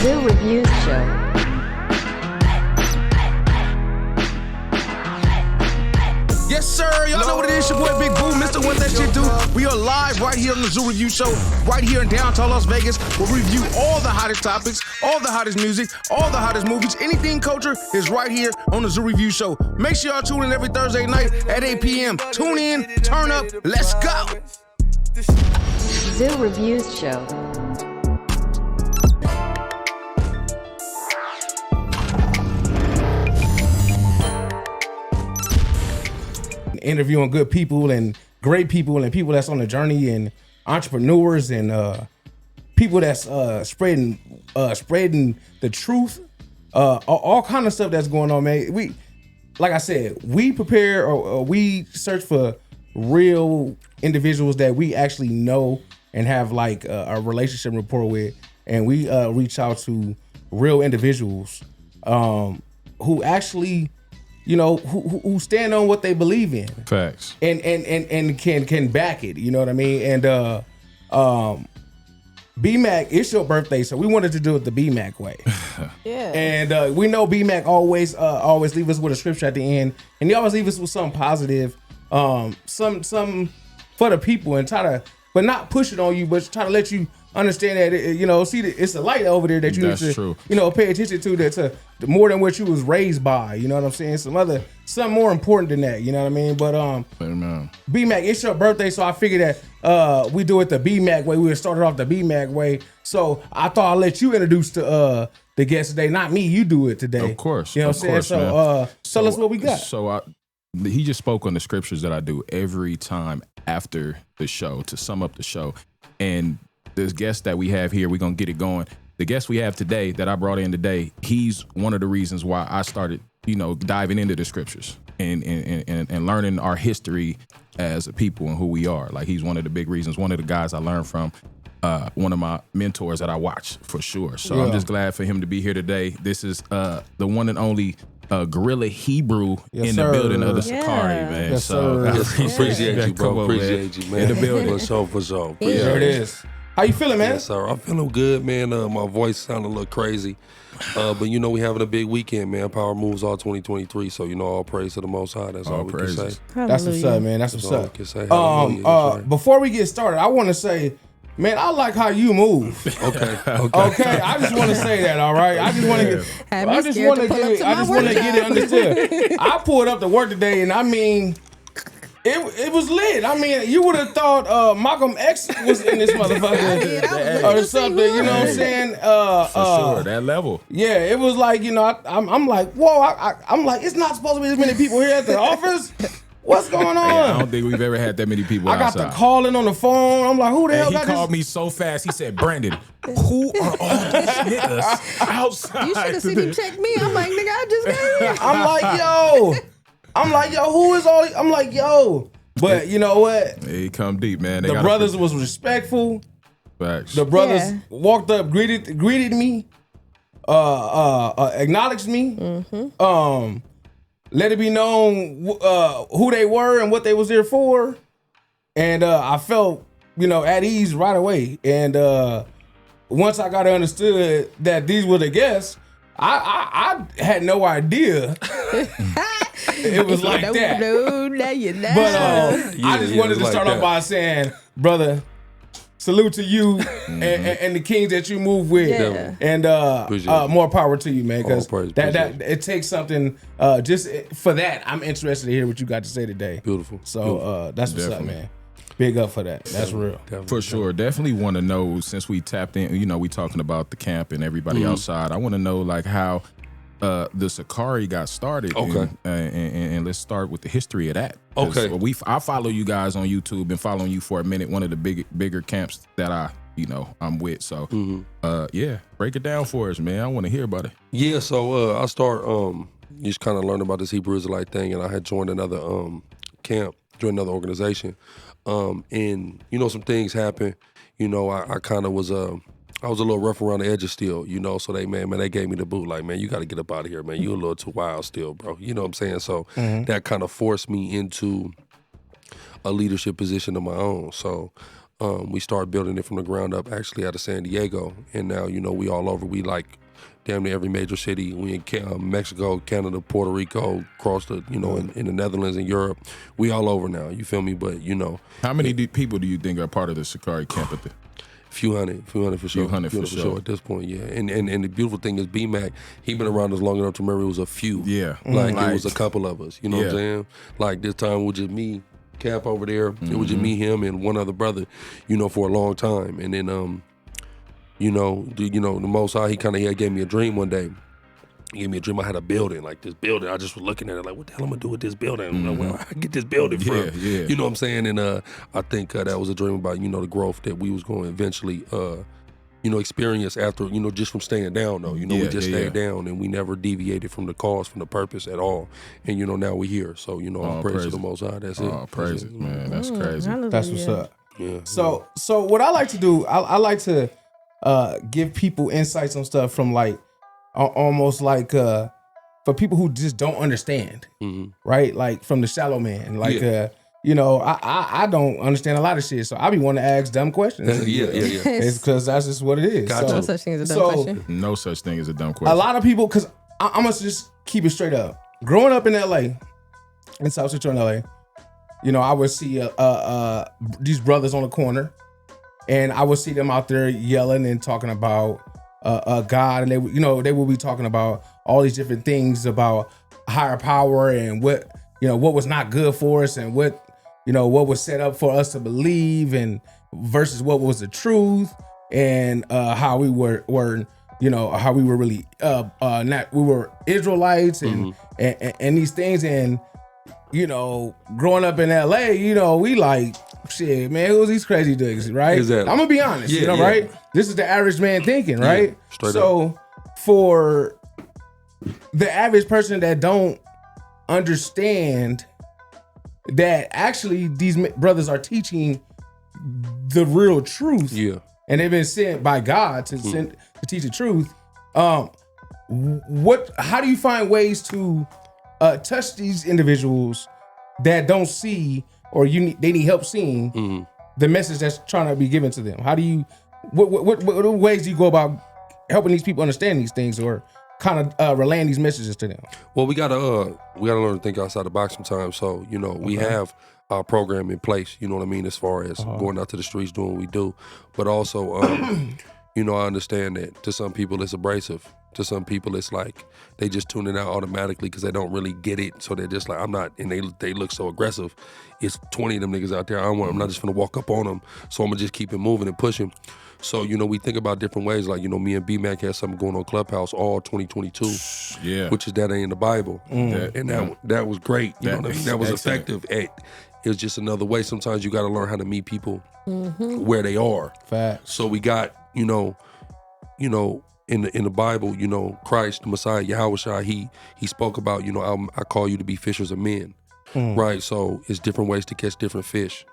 Zoo Reviews Show. Yes, sir. Y'all know what it is. Your boy Big Boo, Mr. What That Shit Do. We are live right here on the Zoo Review Show, right here in downtown Las Vegas. We'll review all the hottest topics, all the hottest music, all the hottest movies. Anything culture is right here on the Zoo Review Show. Make sure y'all tune in every Thursday night at 8 p.m. Tune in, turn up, let's go. Zoo Reviews Show. Interviewing good people and great people and people that's on the journey and entrepreneurs and people that's spreading the truth, all kind of stuff that's going on, man. We, like I said, we prepare or we search for real individuals that we actually know and have like a relationship rapport with, and we reach out to real individuals who actually, you know, who stand on what they believe in. Facts. And can back it, you know what I mean? And B-Mac, it's your birthday, so we wanted to do it the B-Mac way. Yeah. And we know B-Mac always leave us with a scripture at the end, and he always leave us with something positive, some for the people, and but not push it on you, but try to let you understand that, it's a light over there that you need to, true. Pay attention to, that's more than what you was raised by, you know what I'm saying? Something more important than that, you know what I mean? But Amen. B-Mac, it's your birthday, so I figured that we do it the B-Mac way. We would start it off the B-Mac way. So I thought I'd let you introduce the guest today, not me. You do it today. Of course. You know what I'm saying? Man. So tell us what we got. So he just spoke on the scriptures that I do every time after the show to sum up the show. And this guest that we have here, we're going to get it going. The guest we have today that I brought in today, he's one of the reasons why I started, diving into the scriptures and learning our history as a people and who we are. Like, he's one of the big reasons, one of the guys I learned from, one of my mentors that I watch for sure. So I'm just glad for him to be here today. This is the one and only GRLA Hebrew in the building of the Sicarii, man. Yes, so appreciate you, bro. Appreciate you, man. In the building. For sure. There it is. How you feeling, man? Yes, sir. I'm feeling good, man. My voice sounded a little crazy. But we having a big weekend, man. Power moves all 2023. So, all praise to the Most High. That's all we can say. That's what's up, man. That's what's up. Can say. Hallelujah. Before we get started, I want to say, man, I like how you move. Okay. Okay, I just want to say that, all right? I just want to get it understood. I pulled up to work today, and I mean, it was lit. I mean, you would have thought Malcolm X was in this motherfucker or something. You know what I'm saying? For sure, that level. Yeah, it was like, I'm like, whoa. I'm like, it's not supposed to be this many people here at the office. What's going on? Yeah, I don't think we've ever had that many people outside. I got the calling on the phone. I'm like, who the hell got this? He called me so fast. He said, Brandon, who are all these niggas outside? You should have seen him check me. I'm like, nigga, I just got here. I'm like, yo, who is all these? I'm like, yo. But you know what? He come deep, man. The brothers was respectful. Facts. The brothers walked up, greeted me, acknowledged me. Mm-hmm. Let it be known who they were and what they was there for. And I felt, at ease right away. And once I got understood that these were the guests, I had no idea it was like that. No, now you know. But I just wanted to start off by saying, brother, salute to you and the kings that you move with, and more power to you, man. Because that it takes something. Just for that, I'm interested to hear what you got to say today. Beautiful. So that's what's up, man. Big up for that. That's real. For sure. Definitely want to know, since we tapped in, we talking about the camp and everybody outside. I want to know like how the Sicarii got started. Okay. And let's start with the history of that. Okay. I follow you guys on YouTube, been following you for a minute. One of the bigger camps that I'm with. So break it down for us, man. I want to hear about it. Yeah, so I start just kind of learning about this Hebrew Israelite thing, and I had joined another camp, joined another organization. And some things happen. I kind of was I was a little rough around the edges still, so they gave me the boot, like, man, you got to get up out of here, man. You a little too wild still, bro. You know what I'm saying? So that kind of forced me into a leadership position of my own. So We started building it from the ground up, actually out of San Diego, and now we all over. We like damn near every major city. We in Mexico, Canada, Puerto Rico, across the in the Netherlands and Europe. We all over now. You feel me? But How many people do you think are part of the Sicarii camp at the? Few hundred for sure. Few hundred for sure at this point, yeah. And the beautiful thing is B-Mac, he been around us long enough to remember it was a few. Yeah. Like it was a couple of us. You know what I'm Yeah. saying? Like this time it was just me, Cap over there. It was just me, him, and one other brother, for a long time. And then the Most High, he kinda gave me a dream one day. He gave me a dream. I had a building, like this building. I just was looking at it like, what the hell am I gonna do with this building? I'm like, where I get this building from? Yeah. You know what I'm saying? And I think that was a dream about, the growth that we was going to eventually, experience after, just from staying down though. We just stayed down and we never deviated from the cause, from the purpose at all. And, now we're here. So, all praise to the Most High. That's it. Oh, praises, man. That's crazy. That's what's up. Yeah. So what I like to do, I like to give people insights on stuff from like almost like for people who just don't understand, right? Like from the shallow man, like I don't understand a lot of shit, so I be wanting to ask dumb questions. Yeah. It's because that's just what it is. Gotcha. No such thing as a dumb question. No such thing as a dumb question. A lot of people, because I'm gonna just keep it straight up. Growing up in LA, in South Central LA, I would see these brothers on the corner, and I would see them out there yelling and talking about God, and they would be talking about all these different things about higher power and what was not good for us and what was set up for us to believe and versus what was the truth and how we were how we were really we were Israelites and these things. And growing up in LA, we like, shit, man, who's these crazy dudes, right? Exactly. I'm gonna be honest, right? This is the average man thinking, right? Straight up. For the average person that don't understand that actually these brothers are teaching the real truth, and they've been sent by God to teach the truth. How do you find ways to touch these individuals that don't see or they need help seeing the message that's trying to be given to them? How do you what ways do you go about helping these people understand these things or kind of relaying these messages to them? Well, we gotta learn to think outside the box sometimes. So we have our program in place. You know what I mean, as far as going out to the streets doing what we do, but also I understand that to some people it's abrasive. To some people it's like they just tune it out automatically because they don't really get it. So they're just like, I'm not, and they look so aggressive. It's 20 of them niggas out there. I'm not just gonna walk up on them. So I'm gonna just keep it moving and pushing. So, we think about different ways. Like, me and B-Mac had something going on Clubhouse all 2022. Which is that ain't in the Bible. That was great. You know what I mean? That was effective. It was just another way. Sometimes you got to learn how to meet people where they are. Facts. So we got, in the Bible, Christ, the Messiah, Yahushua, he spoke about, I call you to be fishers of men. Right, so it's different ways to catch different fish.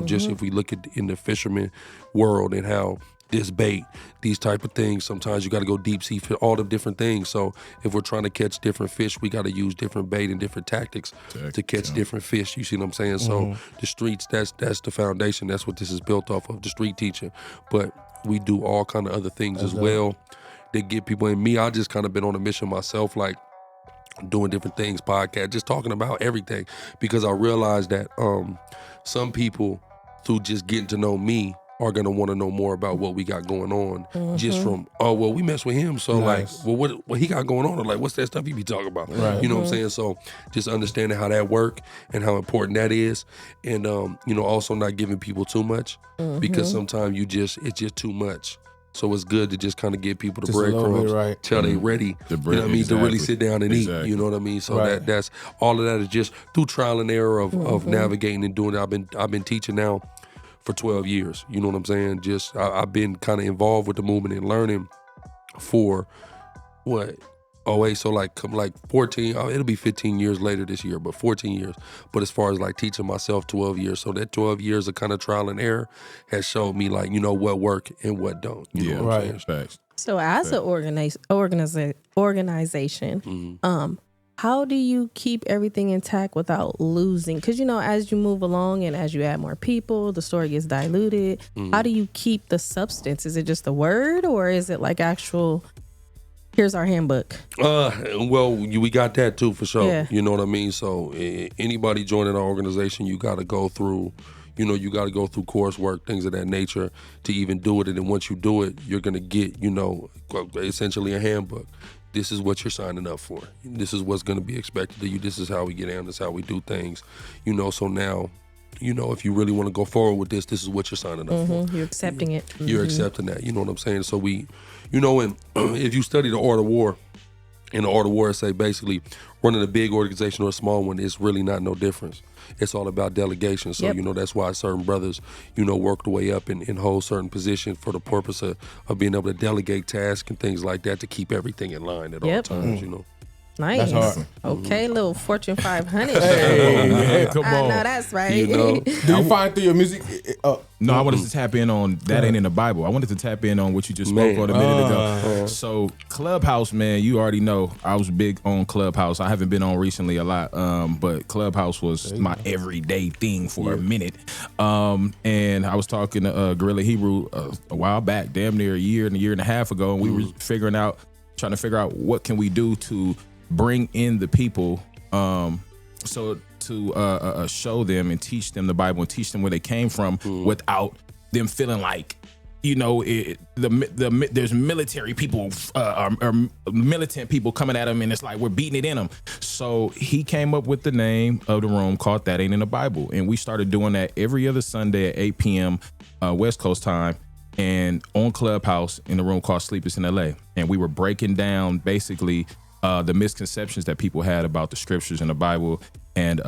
Just if we look at in the fisherman world and how this bait, these type of things, sometimes you got to go deep sea for all the different things. So if we're trying to catch different fish, we got to use different bait and different tactics to catch different fish. You see what I'm saying? So the streets, that's the foundation. That's what this is built off of, the street teaching. But we do all kind of other things as well that get people in. Me, I just kind of been on a mission myself, like doing different things, podcast, just talking about everything, because I realized that some people, through just getting to know me, are gonna want to know more about what we got going on, just from, we mess with him, so Nice. like, well, what he got going on, or like, what's that stuff he be talking about? Right. You know what I'm saying? So just understanding how that work and how important that is, and also not giving people too much, because sometimes it's just too much. So it's good to just kind of give people the Just a little breadcrumbs bit, right. till they ready, The you know what I mean, to really sit down and eat, you know what I mean? So Right. that's all of that is just through trial and error of navigating and doing it. I've been teaching now for 12 years, you know what I'm saying? Just I've been kind of involved with the movement and learning for what? Oh wait, so like 14, it'll be 15 years later this year, but 14 years. But as far as like teaching myself, 12 years. So that 12 years of kind of trial and error has showed me like, what work and what don't. You know what I'm saying? Facts. So as an organization, how do you keep everything intact without losing? Because, you know, as you move along and as you add more people, the story gets diluted. How do you keep the substance? Is it just the word, or is it like actual, here's our handbook? Well, we got that too for sure. Yeah. You know what I mean? So anybody joining our organization, you got to go through, you know, you got to go through coursework, things of that nature to even do it. And then once you do it, you're going to get, you know, essentially a handbook. This is what you're signing up for. This is what's going to be expected of you. This is how we get down. This is how we do things. You know, so now, you know, if you really want to go forward with this is what you're signing up for. You're accepting it. You're accepting that. You know what I'm saying? So we, you know, and if you study the art of war, in the art of war, say basically running a big organization or a small one, it's really not no difference. It's all about delegation. So, you know, that's why certain brothers, you know, work the way up and hold certain positions for the purpose of being able to delegate tasks and things like that to keep everything in line at all times, you know. Nice. That's hard. Okay, little Fortune 500. Hey, man, come I on. know that's right. You know, Do you find through your music? No, I wanted to tap in on that ain't in the Bible. I wanted to tap in on what you just spoke on a minute ago. So Clubhouse, man, you already know I was big on Clubhouse. I haven't been on recently a lot, but Clubhouse was my everyday thing for a minute. And I was talking to GRLA Hebrew a while back, damn near a year and a half ago, and we were trying to figure out what can we do to bring in the people, so to show them and teach them the Bible and teach them where they came from without them feeling like, you know, there's military people or militant people coming at them, and it's like we're beating it in them. So he came up with the name of the room called That Ain't in the Bible, and we started doing that every other Sunday at 8 p.m. West Coast time, and on Clubhouse in the room called Sleepers in LA, and we were breaking down basically the misconceptions that people had about the scriptures in the Bible. And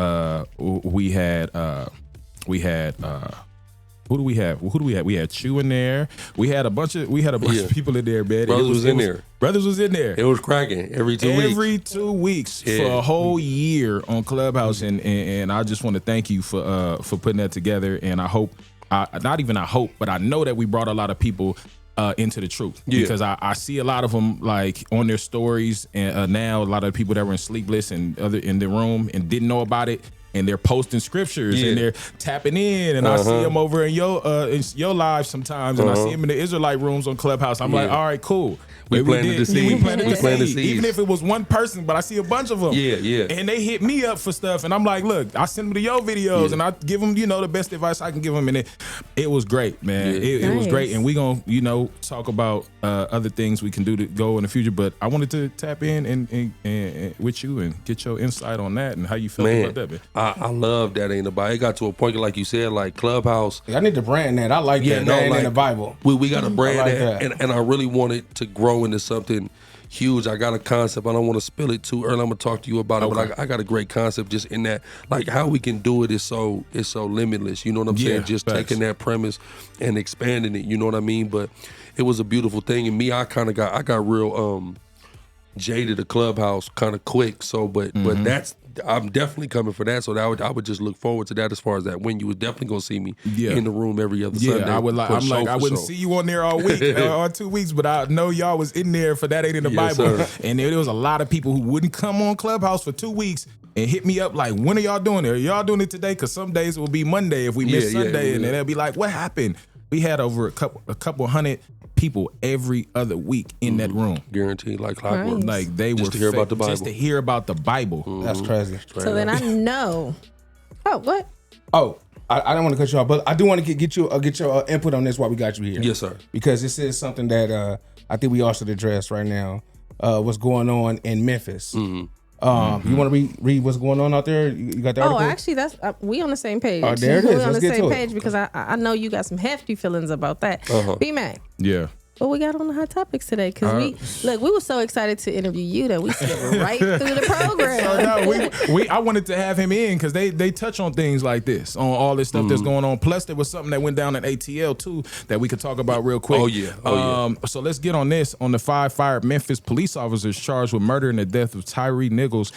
we had who do we have? We had Chew in there. We had a bunch of people in there, man. Brothers was in there. Brothers was in there. It was cracking every 2 weeks. Every 2 weeks for a whole year on Clubhouse, and I just want to thank you for putting that together. And I hope, but I know that we brought a lot of people into the truth, because I see a lot of them like on their stories, and now a lot of people that were in Sleepless and other in the room and didn't know about it, and they're posting scriptures and they're tapping in, and I see them over in your live sometimes, and I see them in the Israelite rooms on Clubhouse. I'm like, all right, cool. We planted the seed. We planted the seed. seeds. Even if it was one person, but I see a bunch of them. Yeah. And they hit me up for stuff, and I'm like, look, I send them to your videos, and I give them, you know, the best advice I can give them, and it was great, man. It was great, and we gonna, you know, talk about other things we can do to go in the future. But I wanted to tap in and with you and get your insight on that and how you feel about that, man. I love That Ain't the Bible. It got to a point, like you said, like Clubhouse. I need to brand that. I like that. That ain't in the Bible. We got to brand like that. And I really want it to grow into something huge. I got a concept. I don't want to spill it too early. I'm gonna talk to you about it, but I got a great concept just in that, like how we can do it is so limitless. You know what I'm saying? Just taking that premise and expanding it. You know what I mean? But it was a beautiful thing. And me, I got real jaded at Clubhouse kind of quick. So, but I'm definitely coming for that. So that I would just look forward to that. As far as that, when you was definitely gonna see me in the room every other Sunday. I wouldn't see you on there all week or 2 weeks, but I know y'all was in there for That Ain't in the Bible. Sir. And there was a lot of people who wouldn't come on Clubhouse for 2 weeks and hit me up like, when are y'all doing it? Are y'all doing it today? Because some days it will be Monday if we miss Sunday, and then they'll be like, what happened? We had over a couple hundred people every other week in that room. Guaranteed, like clockwork. Like they just were to hear about the Bible. Just to hear about the Bible. That's crazy. So then I know. Oh, what? Oh, I don't want to cut you off, but I do want to get your input on this while we got you here. Yes, sir. Because this is something that I think we all should address right now. What's going on in Memphis? You want to read what's going on out there? You got the article? Oh, actually, that's we on the same page. Oh, there it is. We on Let's the get same to it. page because I know you got some hefty feelings about that. B-Mac. Yeah. What we got on the hot topics today? Because we were so excited to interview you that we skipped right through the program. So no, I wanted to have him in because they touch on things like this, on all this stuff that's going on. Plus, there was something that went down at ATL too that we could talk about real quick. Oh yeah. So let's get on this. On the 5 fired Memphis police officers charged with murder and the death of Tyree Nichols.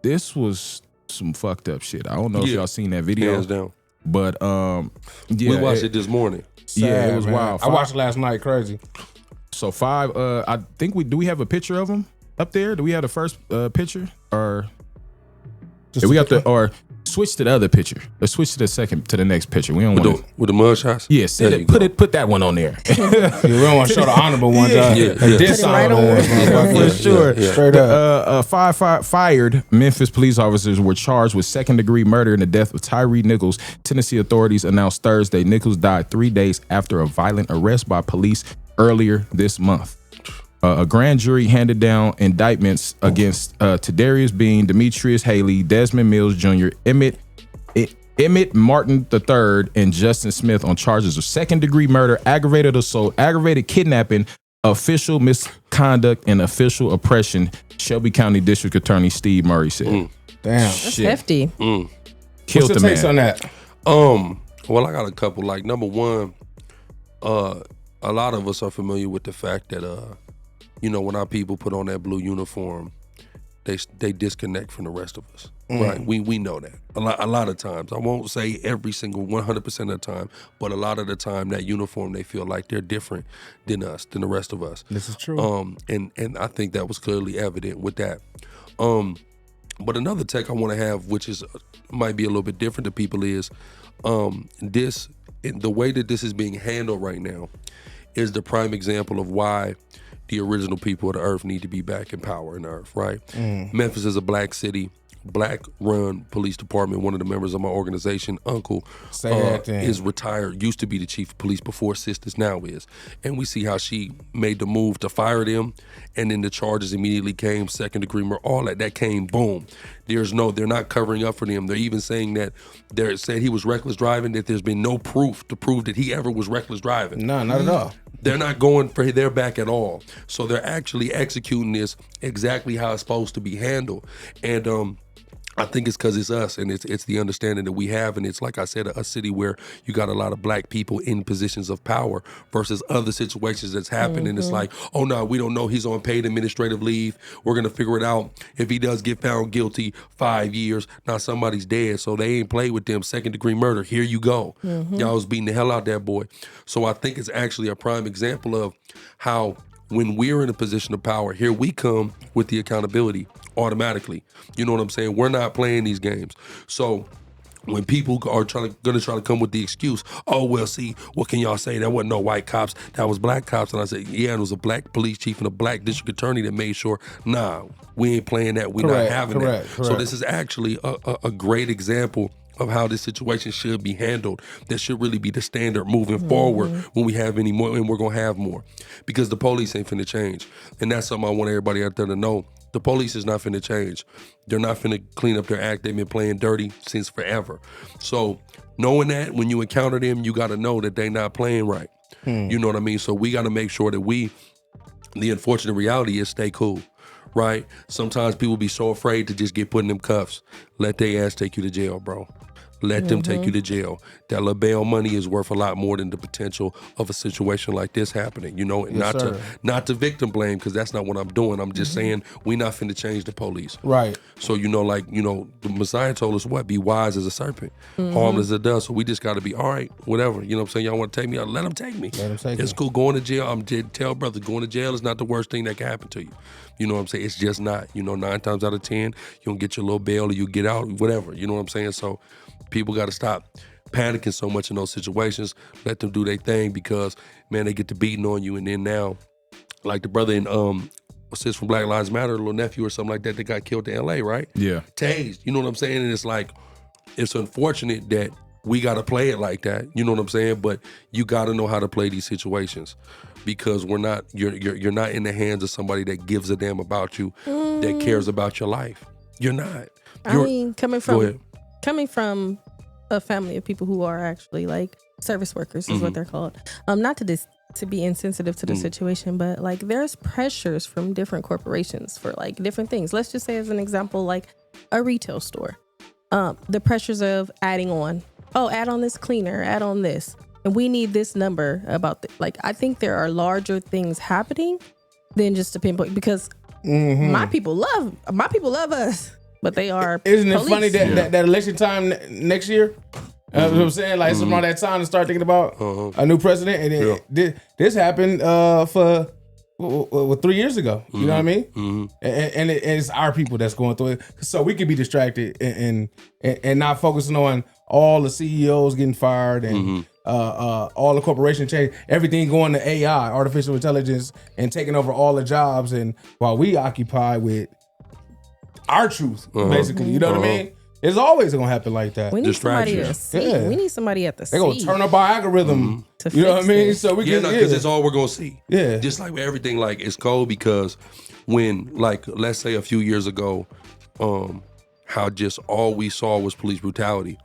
This was some fucked up shit. I don't know if y'all seen that video. Hands down. But we watched it this morning. Sad, it was man. wild. I watched it last night. Crazy. So 5. I think we have a picture of them. up there? Do we have the first picture or? Just We got the or switch to the other picture. Let's switch to the next picture. We don't want to. With the mug shots? Yeah, send There it, you go. put that one on there. Yeah, we don't want to show the honorable ones. Yeah. Dishonorable Put ones. it right For sure. yeah. Straight up. Fired Memphis police officers were charged with second-degree murder in the death of Tyree Nichols. Tennessee authorities announced Thursday Nichols died 3 days after a violent arrest by police earlier this month. A grand jury handed down indictments against Tadarius Bean, Demetrius Haley, Desmond Mills Jr., Emmett Martin III, and Justin Smith on charges of second-degree murder, aggravated assault, aggravated kidnapping, official misconduct, and official oppression, Shelby County District Attorney Steve Murray said. Damn. That's hefty. Killed What's the your takes on man. that? Well, I got a couple. Like, number one, a lot of us are familiar with the fact that when our people put on that blue uniform, they disconnect from the rest of us. Right? We know that. A lot of times. I won't say every single 100% of the time, but a lot of the time that uniform, they feel like they're different than us, than the rest of us. This is true. And I think that was clearly evident with that. But another take I want to have, which is might be a little bit different to people, is the way that this is being handled right now is the prime example of why the original people of the earth need to be back in power in the earth, right? Memphis is a black city, black-run police department. One of the members of my organization, Uncle, is retired, used to be the chief of police before Sisters now is. And we see how she made the move to fire them, and then the charges immediately came, second-degree murder, all that came, boom. They're not covering up for them. They're even saying that they're saying he was reckless driving, that there's been no proof to prove that he ever was reckless driving. No, not at all. They're not going for their back at all. So they're actually executing this exactly how it's supposed to be handled. And I think it's because it's us, and it's the understanding that we have, and it's, like I said, a city where you got a lot of black people in positions of power versus other situations that's happened, and it's like, oh no, we don't know, he's on paid administrative leave, we're gonna figure it out. If he does get found guilty, 5 years, now somebody's dead, so they ain't played with them, second-degree murder, here you go. Y'all was beating the hell out that boy. So I think it's actually a prime example of how when we're in a position of power, here we come with the accountability automatically. You know what I'm saying? We're not playing these games. So when people are gonna try to come with the excuse, oh, well, see, what can y'all say? There wasn't no white cops, that was black cops. And I said, yeah, it was a black police chief and a black district attorney that made sure, nah, we ain't playing that. We're not having that. So this is actually a great example of how this situation should be handled. That should really be the standard moving forward when we have any more, and we're gonna have more. Because the police ain't finna change. And that's something I want everybody out there to know. The police is not finna change. They're not finna clean up their act. They've been playing dirty since forever. So knowing that, when you encounter them, you gotta know that they not playing right. You know what I mean? So we gotta make sure that the unfortunate reality is stay cool. Right? Sometimes people be so afraid to just get put in them cuffs. Let their ass take you to jail, bro. Let them take you to jail. That little bail money is worth a lot more than the potential of a situation like this happening. You know, not to victim blame, because that's not what I'm doing. I'm just saying we not finna change the police. Right. So, the Messiah told us what? Be wise as a serpent, harmless as a dove. So we just gotta be, all right, whatever. You know what I'm saying? Y'all wanna take me out? Let them take me. It's cool. Going to jail, tell brothers, going to jail is not the worst thing that can happen to you. You know what I'm saying? It's just not. 9 times out of 10, you don't get your little bail or you get out, whatever. You know what I'm saying? So people got to stop panicking so much in those situations. Let them do their thing, because, man, they get to beating on you. And then now, like the brother in Sis from Black Lives Matter, a little nephew or something like that got killed in LA, right? Yeah. Tased. You know what I'm saying? And it's like, it's unfortunate that we got to play it like that. You know what I'm saying? But you got to know how to play these situations, because you're not in the hands of somebody that gives a damn about you, that cares about your life. You're not. Coming from a family of people who are actually like service workers is what they're called. Not to be insensitive to the situation, but like there's pressures from different corporations for like different things. Let's just say as an example, like a retail store. The pressures of adding on, add on this cleaner, add on this. And we need this number about I think there are larger things happening than just to pinpoint, because my people love us, but they are. Isn't it funny that election time next year? You know what I'm saying? Like, it's around that time to start thinking about a new president. And then this happened for well, 3 years ago. You know what I mean? And it's our people that's going through it. So we could be distracted and not focusing on all the CEOs getting fired and all the corporation change, everything going to AI, artificial intelligence, and taking over all the jobs. And while we occupy with our truth, basically, you know what I mean? It's always gonna happen like that. We need somebody to Distraction. see. Yeah. We need somebody at the They're gonna seat. turn up our algorithm. To You know what I fix mean? it. So we Yeah, can, because it's all we're gonna see. Yeah. Just like with everything, like it's cold because when, like, let's say a few years ago, how just all we saw was police brutality.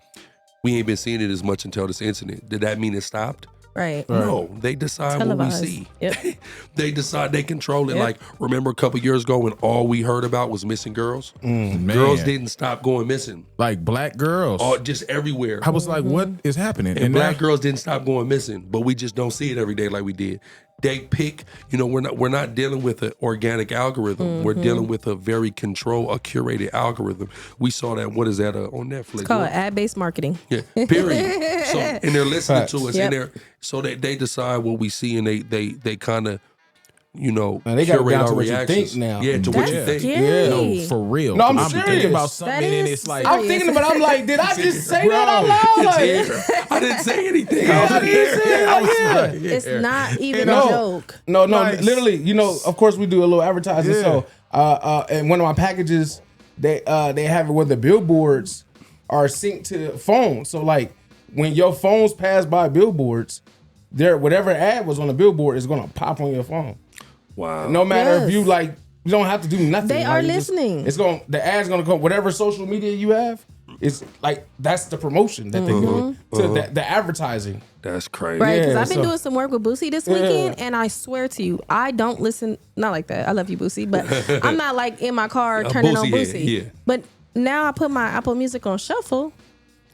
We ain't been seeing it as much until this incident. Did that mean it stopped? Right. No, they decide what we Televised. see. Yep. They decide, they control it. Yep. Like, remember a couple years ago when all we heard about was missing girls? Man. Girls didn't stop going missing. Like black girls. All, just everywhere. I was like, what is happening? And black now- girls didn't stop going missing, but we just don't see it every day like we did. They pick, we're not dealing with an organic algorithm. We're dealing with a very curated algorithm. We saw that. What is that on Netflix? It's called ad-based marketing. Yeah, period. So, and they're listening to us, Yep. and so they decide what we see, and they kind of, Man, they got it curate down our to what you reactions. think now. Yeah, to what you That's think. scary. No, for real. No, I'm thinking serious. about something That and is it's like, I'm thinking about it, I'm like, did I just say that out loud? It's Like, here. I didn't say anything. Yeah, I I was didn't say it. here. Like, yeah. It's not even No. a joke. No, Nice. literally, of course we do a little advertising. Yeah. So, and one of my packages, they have it where the billboards are synced to phone. So like when your phones pass by billboards, whatever ad was on the billboard is gonna pop on your phone. Wow. No matter if Yes. you you don't have to do nothing. They are Like, you just- listening. the ad's gonna come. Whatever social media you have, it's like that's the promotion that they're doing to the advertising. That's crazy. Right, because Yeah, I've been so- doing some work with Boosie this weekend, and I swear to you, I don't listen. Not like that. I love you, Boosie, but I'm not like in my car turning on Boosie head, Boosie. yeah. But now I put my Apple Music on shuffle,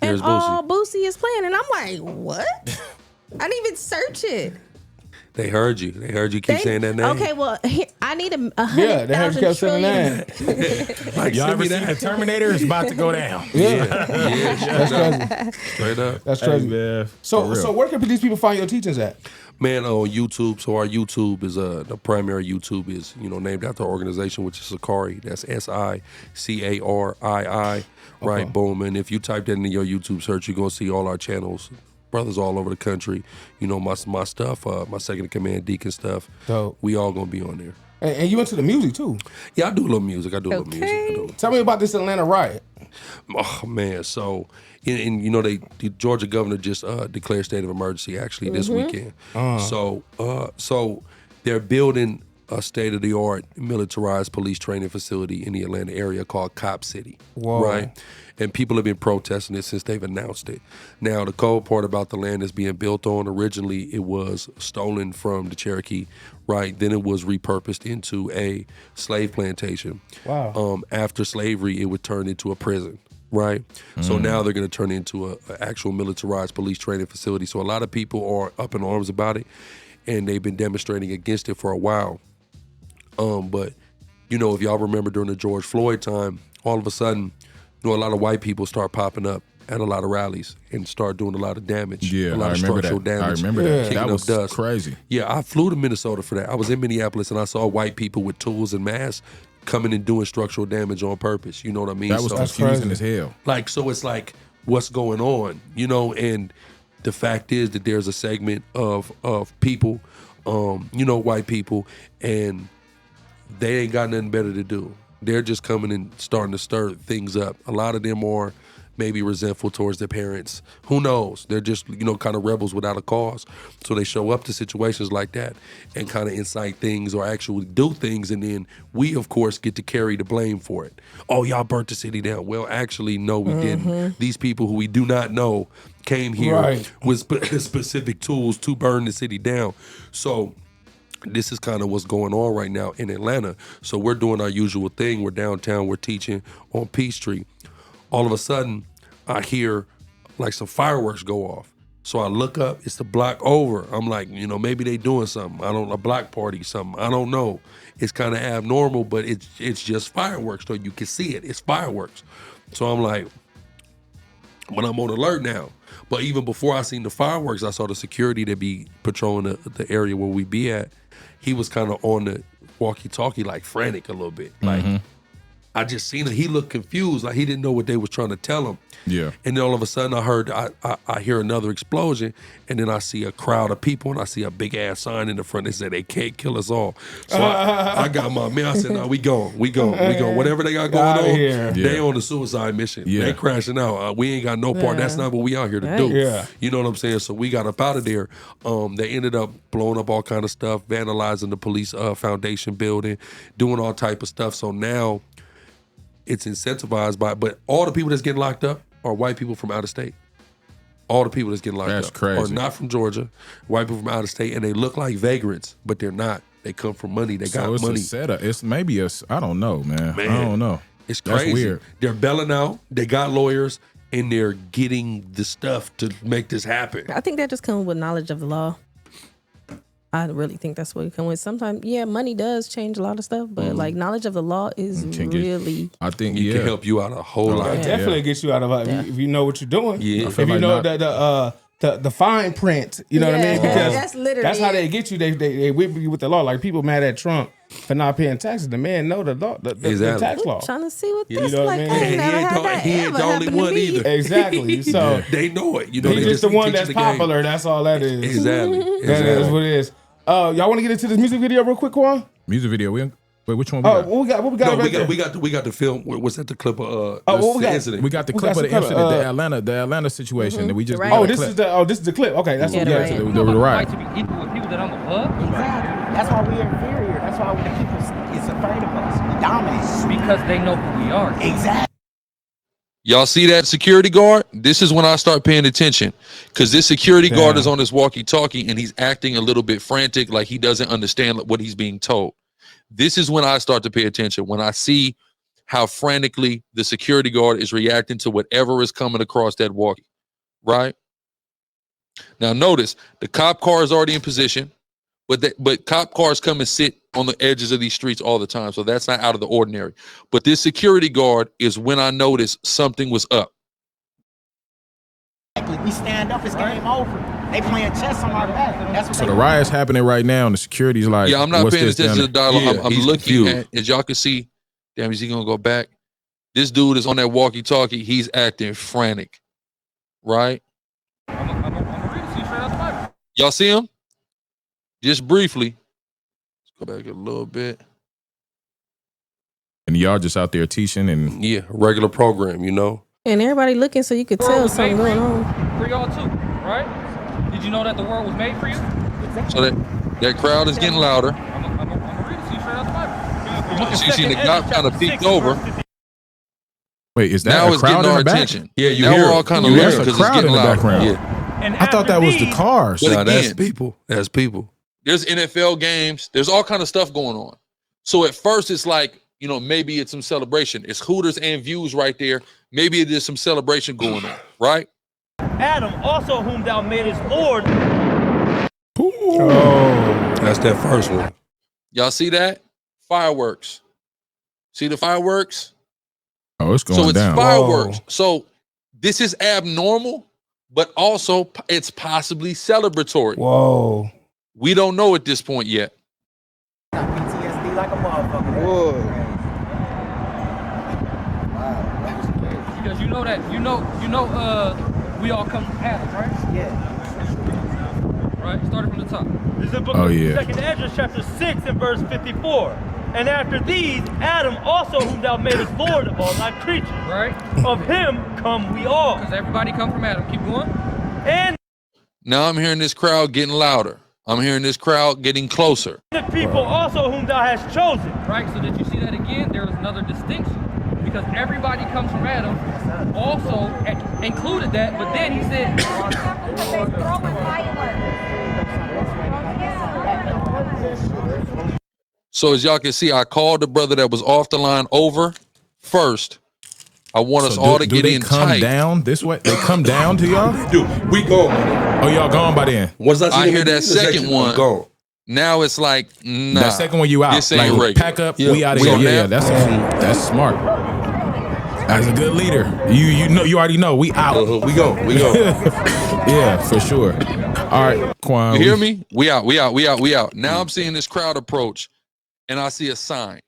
and There's all Boosie is playing, and I'm like, what? I didn't even search it. They heard you. They heard you keep saying that name. Okay, well, I need a Yeah, they heard you 100,000 kept saying trillion. that. Like, y'all send ever me seen the that. Terminator is about to go down. Yeah, That's crazy. Straight up. that's Hey, crazy. man, for So real. where can these people find your teachings at? Man, on YouTube. So our YouTube is the primary YouTube is named after our organization, which is Sicarii. That's SICARII. Right, boom. And if you type that into your YouTube search, you're gonna see all our channels. Brothers all over the country. My stuff, my second in command deacon stuff. Dope. We all gonna be on there. And you into the music too. Yeah, I do a little music. I do. Tell me about this Atlanta riot. Oh man, so the Georgia governor just declared state of emergency actually this weekend. So they're building a state-of-the-art militarized police training facility in the Atlanta area called Cop City. Whoa. Right? And people have been protesting it since they've announced it. Now, the cold part about the land that's being built on, originally it was stolen from the Cherokee, right? Then it was repurposed into a slave plantation. Wow. After slavery, it would turn into a prison, right? So now they're going to turn it into an actual militarized police training facility. So a lot of people are up in arms about it, and they've been demonstrating against it for a while. But if y'all remember during the George Floyd time, all of a sudden, a lot of white people start popping up at a lot of rallies and start doing a lot of damage. Yeah, a lot I of remember structural that. damage. I remember that. Kicking That up was dust. crazy. Yeah, I flew to Minnesota for that. I was in Minneapolis and I saw white people with tools and masks coming and doing structural damage on purpose. You know what I mean? That was So- confusing crazy. as hell. so it's like, what's going on? And the fact is that there's a segment of people, white people, and they ain't got nothing better to do. They're just coming and starting to stir things up. A lot of them are maybe resentful towards their parents. Who knows? They're just, kind of rebels without a cause. So they show up to situations like that and kind of incite things or actually do things. And then we, of course, get to carry the blame for it. Oh, y'all burnt the city down. Well, actually, no, we didn't. These people who we do not know came here Right. with specific tools to burn the city down. So this is kind of what's going on right now in Atlanta. So we're doing our usual thing. We're downtown. We're teaching on Peachtree. All of a sudden, I hear like some fireworks go off. So I look up. It's the block over. I'm like, maybe they doing something. A block party, something. I don't know. It's kind of abnormal, but it's just fireworks. So you can see it. It's fireworks. So I'm like, but I'm on alert now. But even before I seen the fireworks, I saw the security that be patrolling the area where we be at. He was kind of on the walkie-talkie, like frantic a little bit. Like I just seen it. He looked confused, like he didn't know what they was trying to tell him. Yeah. And then all of a sudden I hear another explosion, and then I see a crowd of people, and I see a big ass sign in the front that said they can't kill us all. So I got my man. I said, no, we going. Whatever they got going on, here. they on the suicide mission. Yeah. They crashing out. We ain't got no part. That's not what we out here to do. Yeah. You know what I'm saying? So we got up out of there. They ended up blowing up all kind of stuff, vandalizing the police foundation building, doing all type of stuff. So now it's incentivized but all the people that's getting locked up are white people from out of state. All the people that's getting locked That's up crazy. are not from Georgia, white people from out of state, and they look like vagrants, but they're not. They come from money. They got So it's money. a setup. It's maybe I don't know, man. I don't know. It's That's crazy. weird. They're belling out. They got lawyers, and they're getting the stuff to make this happen. I think that just comes with knowledge of the law. I really think that's what it comes with. Sometimes, money does change a lot of stuff, but like knowledge of the law is really. I think It can help you out a whole lot. It definitely gets you out of if you know what you're doing. Yeah. If you know the fine print, you know what I mean? Because that's literally that's how they get you. They whip you with the law. Like people mad at Trump for not paying taxes. The man know the law, the Exactly. tax law. Trying to see what You this know what I like. mean? I ain't never had that He ain't ever the only happen to one me. either. Exactly. So They know it. You know, he's they just the one that's teaching the game. popular. That's all that is. Exactly. That is what it is. Y'all want to get into this music video real quick, Quan? Music video. Wait, which one we got? What we got? No, right there? we got the film. Was that the clip of what we the got? incident? We got the We clip got of the some incident, clip, the Atlanta situation that we just. The we got riot. a clip. This is the clip. Okay, that's Yeah, what the we riot. got. The riot. To be equal with people that I'm above Exactly. That's why we're inferior. That's why the people is afraid of us. We dominate. because they know who we are. Exactly. Y'all see that security guard? This is when I start paying attention, because this security guard is on his walkie-talkie and he's acting a little bit frantic, like he doesn't understand what he's being told. This is when I start to pay attention, when I see how frantically the security guard is reacting to whatever is coming across that walkie, right? Now notice, the cop car is already in position, but cop cars come and sit on the edges of these streets all the time, so that's not out of the ordinary. But this security guard is when I noticed something was up. We stand up, it's game over. They playing chess on our back. That's what So the riot's happening right now, and the security's like, Yeah, I'm not what's paying this attention to down the dialogue. Yeah, I'm he's looking confused. at, as y'all can see, damn, is he gonna go back? This dude is on that walkie-talkie. He's acting frantic, right? I'm gonna read it to you straight out the Bible. Y'all see him? Just briefly. Let's go back a little bit. and y'all just out there teaching and Yeah, regular program, you know. And everybody looking so you could The world tell was something made going for on. For y'all too, right? Did you know that the world was made for you? So that crowd is getting louder. I'm gonna read it to you straight out the Bible. So you see the cop kind of peeked over. wait, is that Now a it's crowd getting in our the back? attention. Yeah, you now hear we're all it. kind of You hear listening it. because There's a it's crowd in getting the louder. background. Yeah. And I thought that was the cars. But Nah, that's again, people. That's people. there's NFL games. There's all kind of stuff going on. So at first it's like, you know, maybe it's some celebration. It's Hooters and Views right there. Maybe it is some celebration going on, right? Adam, also whom thou madest Lord. That's that first one. Y'all see that? Fireworks. See the fireworks? Oh, it's going So it's down. fireworks. So this is abnormal, but also it's possibly celebratory. Whoa. We don't know at this point yet. PTSD like a motherfucker. Because you know that we all come from Adam, right? Yeah. Right? Started from the top. This is the book Oh, of yeah. 2nd Ezra chapter 6 and verse 54. And after these, Adam also whom thou madest Lord of all thy creatures. Right? Of him come we all. Because everybody come from Adam. Keep going. And Now I'm hearing this crowd getting louder. I'm hearing this crowd getting closer. the people also whom thou hast chosen. Right? So that you see that again, there is another distinction. Because everybody comes from Adam, also included that, but then he said, So as y'all can see, I called the brother that was off the line over first. I want us So all to do get they in come tight. down this way? They come down to y'all? Dude, we go. Oh, y'all gone by then? Once I see I them hear in that the second one. Gone. Now it's like, nah. That second one you out. This ain't like, regular. pack up, Yeah. we out of So here. Yeah, now- that's smart. As a good leader, you know, you already know we out. We go. Yeah, for sure. All right, Quan. You hear me? We out. Now I'm seeing this crowd approach, and I see a sign.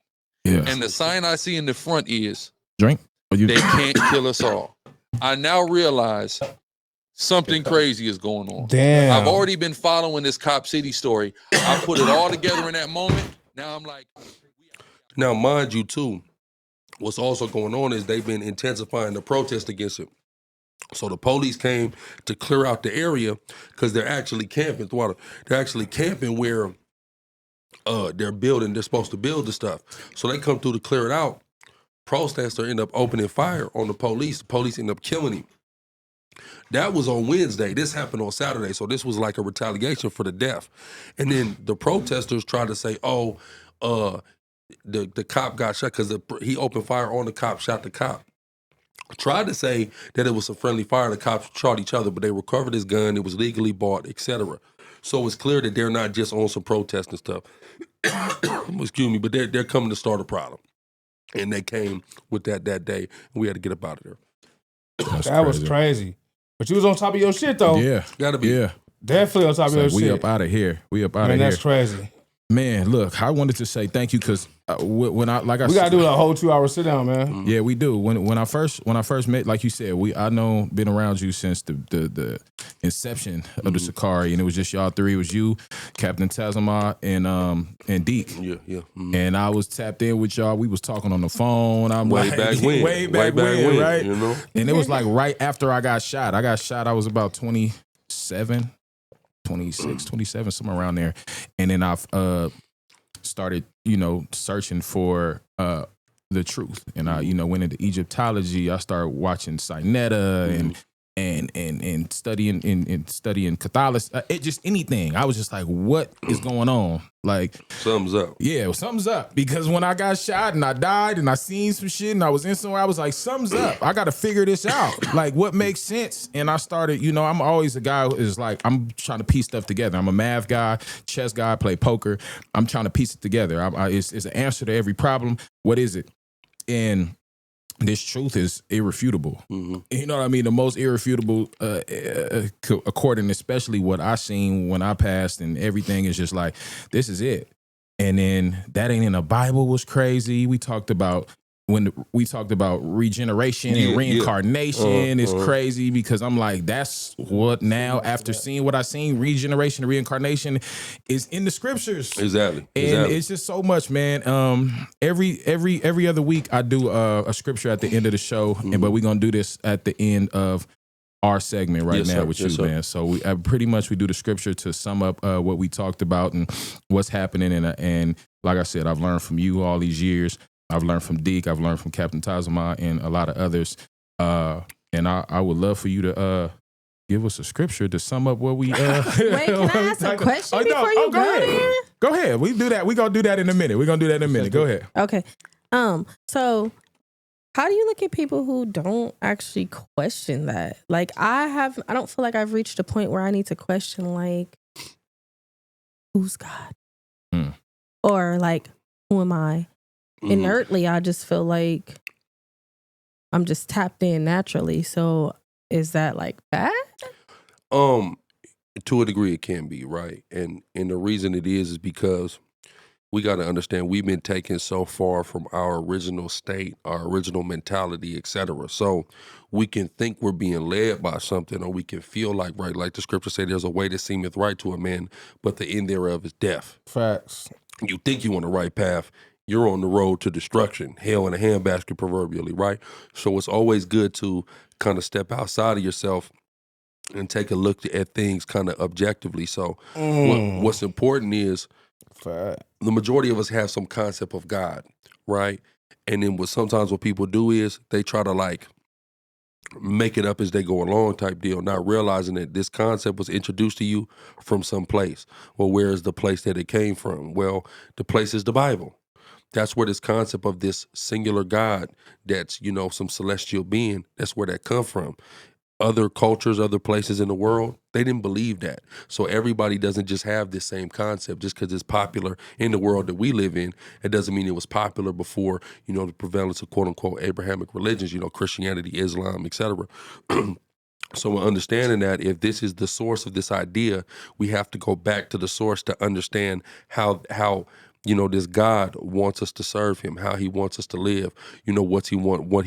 Yeah. And the sign I see in the front is Drink. they can't kill us all. I now realize something crazy is going on. Damn. I've already been following this Cop City story. I put it all together in that moment. Now I'm like, Now, mind you, too, what's also going on is they've been intensifying the protest against it. So the police came to clear out the area because they're actually camping. They're actually camping where they're supposed to build the stuff. So they come through to clear it out. Protesters end up opening fire on the police. The police end up killing him. That was on Wednesday. This happened on Saturday. So this was like a retaliation for the death. And then the protesters tried to say, the cop got shot because he opened fire on the cop, shot the cop. Tried to say that it was a friendly fire. The cops shot each other, but they recovered his gun. It was legally bought, etc. So it's clear that they're not just on some protest and stuff. Excuse me, but they're coming to start a problem. And they came with that day, and we had to get up out of there. That was crazy. But you was on top of your shit, though. Yeah. Gotta be. Yeah. Definitely on top of your We shit. up out of here. We up out of Man, here. that's crazy. Man, look, I wanted to say thank you because when I We gotta do a whole 2-hour sit down, man. Yeah, we do. When I first met, like you said, been around you since the inception of the Sicarii, and it was just y'all three. It was you, Captain Tazama, and Deke. Yeah. Mm-hmm. And I was tapped in with y'all. We was talking on the phone. I'm Way like, back when. way back when, right? You know? And it was like right after I got shot. I was about 27, 26, 27, somewhere around there. And then I've started, searching for the truth. And I, went into Egyptology. I started watching Sinetta and studying Catholicism. It just anything. I was just like, what is going on? Like, something's up. Yeah, something's up. Because when I got shot and I died and I seen some shit and I was in somewhere, I was like, something's up. I got to figure this out. Like, what makes sense? And I started, I'm always a guy who is like, I'm trying to piece stuff together. I'm a math guy, chess guy, play poker. I'm trying to piece it together. It's an answer to every problem. What is it? And this truth is irrefutable. Mm-hmm. You know what I mean? The most irrefutable, according especially what I seen when I passed, and everything is just like, this is it. And then that ain't in the Bible was crazy. We talked about regeneration and reincarnation is crazy, because I'm like, that's what now, after seeing what I seen, regeneration and reincarnation is in the scriptures. Exactly. And it's just so much, man. Every other week I do a scripture at the end of the show, but we're gonna do this at the end of our segment with you, man. So we pretty much we do the scripture to sum up what we talked about and what's happening. And like I said, I've learned from you all these years. I've learned from Deke. I've learned from Captain Tazama and a lot of others. And I would love for you to give us a scripture to sum up what we. Wait, can I ask a question before you go there? Go ahead. We do that. We're gonna do that in a minute. Go ahead. Okay. So how do you look at people who don't actually question that? Like, I don't feel like I've reached a point where I need to question, like, who's God? Or like, who am I? Inertly, I just feel like I'm just tapped in naturally. So is that like bad? To a degree it can be, right? And the reason it is because we got to understand we've been taken so far from our original state, our original mentality, etc. So we can think we're being led by something, or we can feel like, right, like the scripture say, there's a way that seemeth right to a man, but the end thereof is death. Facts. You think you're on the right path, you're on the road to destruction, hell in a handbasket proverbially, right? So it's always good to kind of step outside of yourself and take a look at things kind of objectively. So what's important is the majority of us have some concept of God, right? And then sometimes what people do is they try to like make it up as they go along type deal, not realizing that this concept was introduced to you from some place. Well, where is the place that it came from? Well, the place is the Bible. That's where this concept of this singular God that's, some celestial being, that's where that come from. other cultures, other places in the world, they didn't believe that. So everybody doesn't just have this same concept. Just because it's popular in the world that we live in, it doesn't mean it was popular before, the prevalence of quote unquote Abrahamic religions, Christianity, Islam, etc. So we're understanding that if this is the source of this idea, we have to go back to the source to understand how this God wants us to serve him, how he wants us to live, what he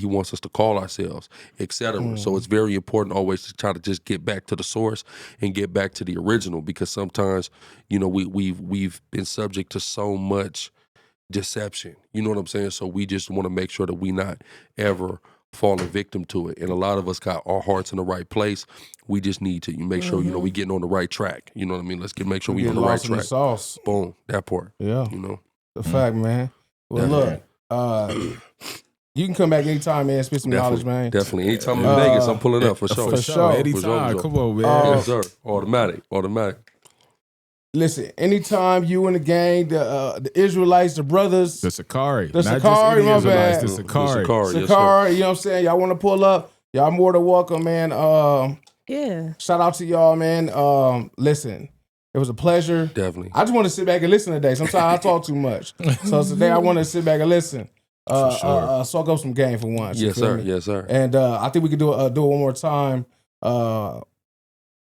wants us to call ourselves, etc. So it's very important always to try to just get back to the source and get back to the original, because sometimes, we've been subject to so much deception. You know what I'm saying? So we just want to make sure that we not ever falling victim to it. And a lot of us got our hearts in the right place. We just need to make sure, we getting on the right track. You know what I mean? Let's make sure we on the right track. Sauce. Boom. That part. Yeah. The fact, man. Well, look, you can come back anytime, man, spit some knowledge, man. Definitely. Anytime in Vegas, I'm pulling up for sure. For sure. Anytime. Come on, man. Yes, sir. Automatic. Listen, anytime you and the gang, the Israelites, the brothers, the Sicarii, my bad, the Sicarii, you know what I'm saying? Y'all want to pull up? Y'all more than welcome, man. Yeah. Shout out to y'all, man. Listen, it was a pleasure. Definitely. I just want to sit back and listen today. Sometimes I talk too much, so today I want to sit back and listen. Soak up some game for once. Yes, sir. Yes, sir. And I think we could do it one more time. One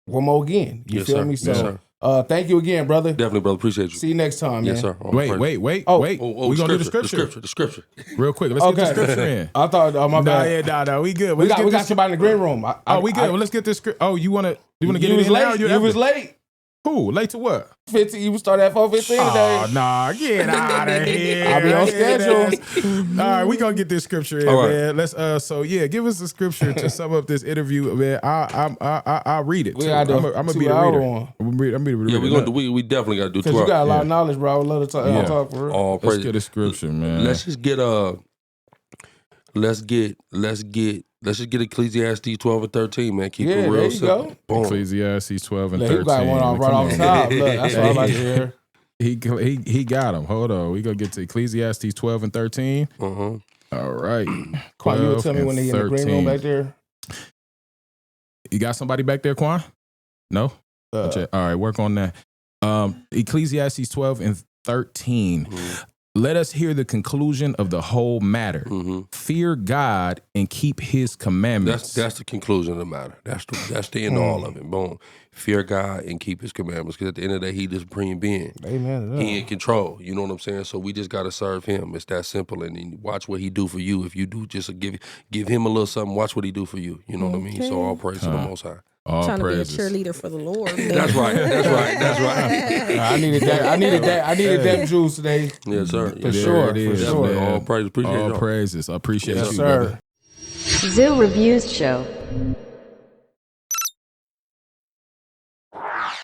more again. You feel me? So. Yes, sir. Thank you again, brother. Definitely, brother. Appreciate you. See you next time, man. Yes, sir. Wait. We're going to do the scripture. The scripture. Real quick. Let's get the scripture in. I thought, my bad. No, we good. We got somebody in the green room. We good. Well, let's get this script. Oh, you want to get it in now? You was late. Who? Late to what? 15. You started at 4:15 today. Oh, nah, get out of here. I'll be on schedule. All right, we gonna get this scripture in, man. Let's give us the scripture to sum up this interview, man. I'll read it. I'm gonna be the reader. I'm gonna be the reader. Yeah, we definitely gotta do 2 hours. Because you got a lot of knowledge, bro. I would love to talk for real. Let's get a scripture, man. Let's just get Ecclesiastes 12 and 13, man. Keep it real there you simple. go. Ecclesiastes 12 and 13. He got one right off the top. Look, that's what I like to hear. He got him. Hold on. We gonna get to Ecclesiastes 12 and 13. Uh-huh. All right. Quan, you would tell me when they in the green room back there? You got somebody back there, Quan? No? All right, work on that. Ecclesiastes 12 and 13. Mm-hmm. Let us hear the conclusion of the whole matter. Mm-hmm. Fear God and keep his commandments. That's the conclusion of the matter. That's the end of all of it. Boom. Fear God and keep his commandments. Because at the end of the day, he the supreme being. Amen. He in control. You know what I'm saying? So we just got to serve him. It's that simple. And then watch what he do for you. If you do just give him a little something, watch what he do for you. You know what I mean? So all praise to the Most High. All trying praises. to be a cheerleader for the Lord. That's right. I needed that juice today. Yes, sir. For sure. All praises. Appreciate all y'all. praises. I appreciate Yes, you, sir. brother. Zoo Reviews Show.